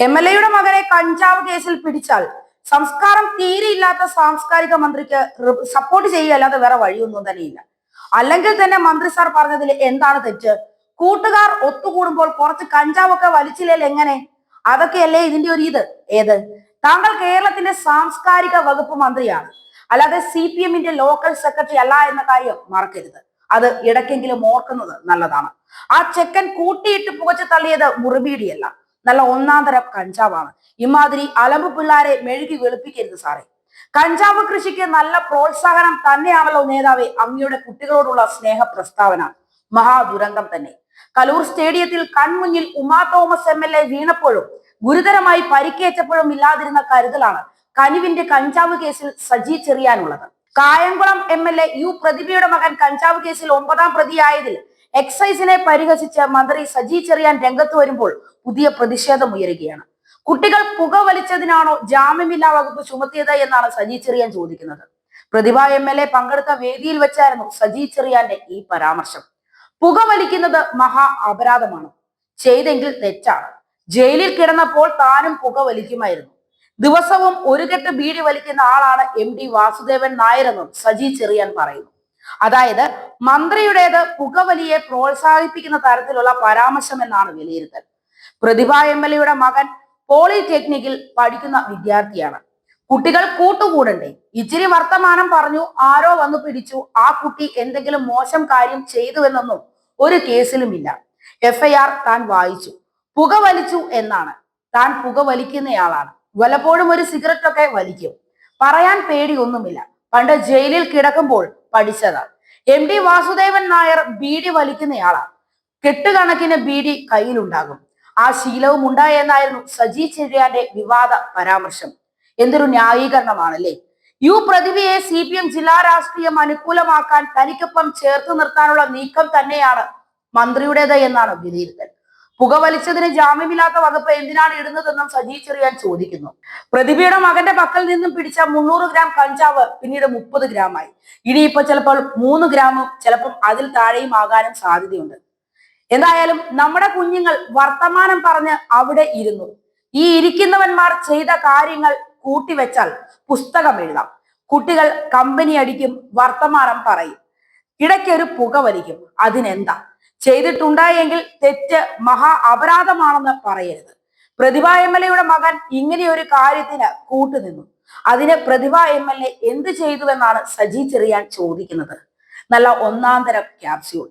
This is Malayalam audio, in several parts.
MLA-യുടെ മകനെ കഞ്ചാവ് കേസിൽ പിടിച്ചാൽ സംസ്കാരം തീരെയില്ലാത്ത സാംസ്കാരിക മന്ത്രിക്ക് സപ്പോർട്ട് ചെയ്യുകയല്ലാതെ വേറെ വഴിയൊന്നും തന്നെയില്ല. അല്ലെങ്കിൽ തന്നെ മന്ത്രി സാർ പറഞ്ഞതിൽ എന്താണ് തെറ്റ്? കൂട്ടുകാർ ഒത്തുകൂടുമ്പോൾ കുറച്ച് കഞ്ചാവൊക്കെ വലിച്ചില്ലേൽ എങ്ങനെ? അതൊക്കെയല്ലേ ഇതിന്റെ ഒരു ഏത്? താങ്കൾ കേരളത്തിന്റെ സാംസ്കാരിക വകുപ്പ് മന്ത്രിയാണ്, അല്ലാതെ CPM-ന്റെ ലോക്കൽ സെക്രട്ടറി അല്ല എന്ന കാര്യം മറക്കരുത്. അത് ഇടയ്ക്കെങ്കിലും ഓർക്കുന്നത് നല്ലതാണ്. ആ ചെക്കൻ കൂട്ടിയിട്ട് പുകച്ചു തള്ളിയത് മുറിബീഡിയല്ല, നല്ല ഒന്നാം തരം കഞ്ചാവാണ്. ഇമാതിരി അലമ്പ് പിള്ളാരെ മെഴുകി വെളുപ്പിക്കരുത് സാറേ. കഞ്ചാവ് കൃഷിക്ക് നല്ല പ്രോത്സാഹനം തന്നെയാണല്ലോ നേതാവേ അങ്ങയുടെ കുട്ടികളോടുള്ള സ്നേഹ പ്രസ്താവന. മഹാദുരന്തം തന്നെ. കലൂർ സ്റ്റേഡിയത്തിൽ കൺമുന്നിൽ ഉമാ തോമസ് MLA വീണപ്പോഴും ഗുരുതരമായി പരിക്കേറ്റപ്പോഴും ഇല്ലാതിരുന്ന കരുതലാണ് കനിവിന്റെ കഞ്ചാവ് കേസിൽ സജി ചെറിയാനുള്ളത്. കായംകുളം MLA U പ്രതിഭയുടെ മകൻ കഞ്ചാവ് കേസിൽ 9ാം പ്രതിയായതിൽ എക്സൈസിനെ പരിഹസിച്ച് മന്ത്രി സജി ചെറിയാൻ രംഗത്ത് വരുമ്പോൾ പുതിയ പ്രതിഷേധം ഉയരുകയാണ്. കുട്ടികൾ പുക വലിച്ചതിനാണോ ജാമ്യമില്ലാ വകുപ്പ് ചുമത്തിയത് എന്നാണ് സജി ചെറിയാൻ ചോദിക്കുന്നത്. പ്രതിഭ MLA പങ്കെടുത്ത വേദിയിൽ വെച്ചായിരുന്നു സജി ചെറിയാന്റെ ഈ പരാമർശം. പുക വലിക്കുന്നത് മഹാ അപരാധമാണ്, ചെയ്തെങ്കിൽ തെറ്റാണ്. ജയിലിൽ കിടന്നപ്പോൾ താനും പുക വലിക്കുമായിരുന്നു. ദിവസവും ഒരു കെട്ട് ബീഡി വലിക്കുന്ന ആളാണ് MD വാസുദേവൻ നായരെന്നും സജി ചെറിയാൻ പറയുന്നു. അതായത് മന്ത്രിയുടേത് പുകവലിയെ പ്രോത്സാഹിപ്പിക്കുന്ന തരത്തിലുള്ള പരാമർശം എന്നാണ് വിലയിരുത്തൽ. പ്രതിഭ MLA-യുടെ മകൻ പോളിടെക്നിക്കിൽ പഠിക്കുന്ന വിദ്യാർത്ഥിയാണ്. കുട്ടികൾ കൂട്ടുകൂടണ്ടേ? ഇച്ചിരി വർത്തമാനം പറഞ്ഞു ആരോ വന്നു പിടിച്ചു, ആ കുട്ടി എന്തെങ്കിലും മോശം കാര്യം ചെയ്തുവെന്നൊന്നും ഒരു കേസിലുമില്ല. FIR താൻ വായിച്ചു. പുക വലിച്ചു എന്നാണ്. താൻ പുക വലിക്കുന്നയാളാണ്. വല്ലപ്പോഴും ഒരു സിഗരറ്റ് ഒക്കെ വലിക്കും. പറയാൻ പേടിയൊന്നുമില്ല. പണ്ട് ജയിലിൽ കിടക്കുമ്പോൾ പഠിച്ചതാ. MD വാസുദേവൻ നായർ ബീഡി വലിക്കുന്നയാളാണ്. കെട്ടുകണക്കിന് ബീഡി കയ്യിലുണ്ടാകും. ആ ശീലവും ഉണ്ടായെന്നായിരുന്നു സജി ചെറിയാന്റെ വിവാദ പരാമർശം. എന്തൊരു ന്യായീകരണമാണല്ലേ? U പ്രതിഭയെ CPM ജില്ലാ രാഷ്ട്രീയം അനുകൂലമാക്കാൻ തനിക്കൊപ്പം ചേർത്ത് നിർത്താനുള്ള നീക്കം തന്നെയാണ് മന്ത്രിയുടേത് എന്നാണ് വിലയിരുത്തൽ. പുകവലിച്ചതിന് ജാമ്യമില്ലാത്ത വകുപ്പ് എന്തിനാണ് ഇടുന്നതെന്നും സജി ചെറിയാൻ ചോദിക്കുന്നു. പ്രതിഭയുടെ മകന്റെ പക്കൽ നിന്നും പിടിച്ച 300 ഗ്രാം കഞ്ചാവ് പിന്നീട് 30 ഗ്രാമായി. ഇനിയിപ്പോ ചിലപ്പോൾ 3 ഗ്രാമും ചിലപ്പോൾ അതിൽ താഴെയും ആകാനും സാധ്യതയുണ്ട്. എന്തായാലും നമ്മുടെ കുഞ്ഞുങ്ങൾ വർത്തമാനം പറഞ്ഞ് അവിടെ ഇരുന്നു. ഈ ഇരിക്കുന്നവന്മാർ ചെയ്ത കാര്യങ്ങൾ കൂട്ടിവെച്ചാൽ പുസ്തകം എഴുതാം. കുട്ടികൾ കമ്പനി അടിക്കും, വർത്തമാനം പറയും, ഇടയ്ക്കൊരു പുക വലിക്കും. അതിനെന്താ? ചെയ്തിട്ടുണ്ടായെങ്കിൽ തെറ്റ് മഹാ അപരാധമാണെന്ന് പറയരുത്. പ്രതിഭ MLA-യുടെ മകൻ ഇങ്ങനെയൊരു കാര്യത്തിന് കൂട്ടുനിന്നു. അതിന് പ്രതിഭ MLA എന്ത് ചെയ്തുവെന്നാണ് സജി ചെറിയാൻ ചോദിക്കുന്നത്. നല്ല ഒന്നാം തരം ക്യാപ്സ്യൂൾ.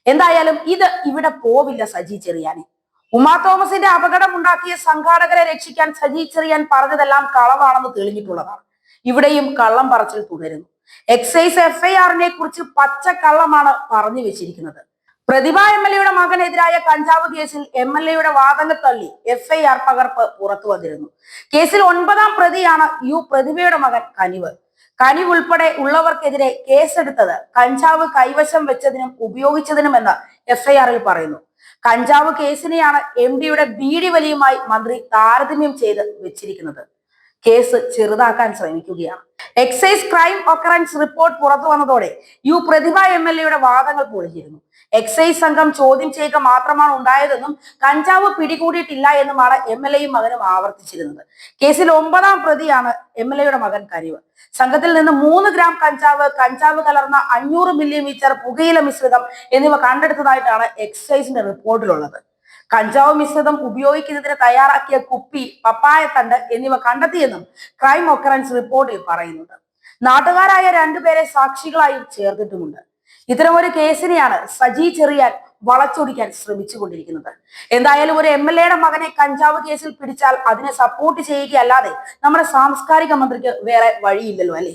എന്തായാലും ഇത് ഇവിടെ പോവില്ല സജി ചെറിയാനെ. ഉമാ തോമസിന്റെ അപകടം ഉണ്ടാക്കിയ സംഘാടകരെ രക്ഷിക്കാൻ സജി ചെറിയാൻ പറഞ്ഞതെല്ലാം കളവാണെന്ന് തെളിഞ്ഞിട്ടുള്ളതാണ്. ഇവിടെയും കള്ളം പറച്ചിൽ തുടരുന്നു. എക്സൈസ് FIR-നെ കുറിച്ച് പച്ച കള്ളമാണ് പറഞ്ഞു വെച്ചിരിക്കുന്നത്. പ്രതിഭ MLA-യുടെ മകനെതിരായ കഞ്ചാവ് കേസിൽ MLA-യുടെ വാദങ്ങൾ തള്ളി FIR പകർപ്പ് പുറത്തു വന്നിരുന്നു. കേസിൽ 9ാം പ്രതിയാണ് U പ്രതിഭയുടെ മകൻ കനിവ്. കനിവ് ഉൾപ്പെടെ ഉള്ളവർക്കെതിരെ കേസെടുത്തത് കഞ്ചാവ് കൈവശം വെച്ചതിനും ഉപയോഗിച്ചതിനുമെന്ന് FIR-ൽ പറയുന്നു. കഞ്ചാവ് കേസിനെയാണ് MD-യുടെ ബീഡി വലിയുമായി മന്ത്രി താരതമ്യം ചെയ്ത് വെച്ചിരിക്കുന്നത്. കേസ് ചെറുതാക്കാൻ ശ്രമിക്കുകയാണ്. എക്സൈസ് ക്രൈം ഒക്കറൻസ് റിപ്പോർട്ട് പുറത്തു വന്നതോടെ U പ്രതിഭ MLA-യുടെ വാദങ്ങൾ പൊളിഞ്ഞിരുന്നു. എക്സൈസ് സംഘം ചോദ്യം ചെയ്യുക മാത്രമാണ് ഉണ്ടായതെന്നും കഞ്ചാവ് പിടികൂടിയിട്ടില്ല എന്നുമാണ് MLA-യും മകനും ആവർത്തിച്ചിരുന്നത്. കേസിൽ 9ാം പ്രതിയാണ് MLA-യുടെ മകൻ കനിവ്. സംഘത്തിൽ നിന്ന് 3 ഗ്രാം കഞ്ചാവ് കലർന്ന 500 മില്ലിമീറ്റർ പുകയില മിശ്രിതം എന്നിവ കണ്ടെടുത്തതായിട്ടാണ് എക്സൈസിന്റെ റിപ്പോർട്ടിലുള്ളത്. കഞ്ചാവ് മിശ്രിതം ഉപയോഗിക്കുന്നതിന് തയ്യാറാക്കിയ കുപ്പി, പപ്പായത്തണ്ട് എന്നിവ കണ്ടെത്തിയെന്നും ക്രൈം ഒക്കറൻസ് റിപ്പോർട്ടിൽ പറയുന്നുണ്ട്. നാട്ടുകാരായ 2 പേരെ സാക്ഷികളായും ചേർത്തിട്ടുമുണ്ട്. ഇത്തരമൊരു കേസിനെയാണ് സജി ചെറിയാൻ വളച്ചൊടിക്കാൻ ശ്രമിച്ചുകൊണ്ടിരിക്കുന്നത്. എന്തായാലും ഒരു MLA-യുടെ മകനെ കഞ്ചാവ് കേസിൽ പിടിച്ചാൽ അതിനെ സപ്പോർട്ട് ചെയ്യുകയല്ലാതെ നമ്മുടെ സാംസ്കാരിക മന്ത്രിക്ക് വേറെ വഴിയില്ലല്ലോ അല്ലേ?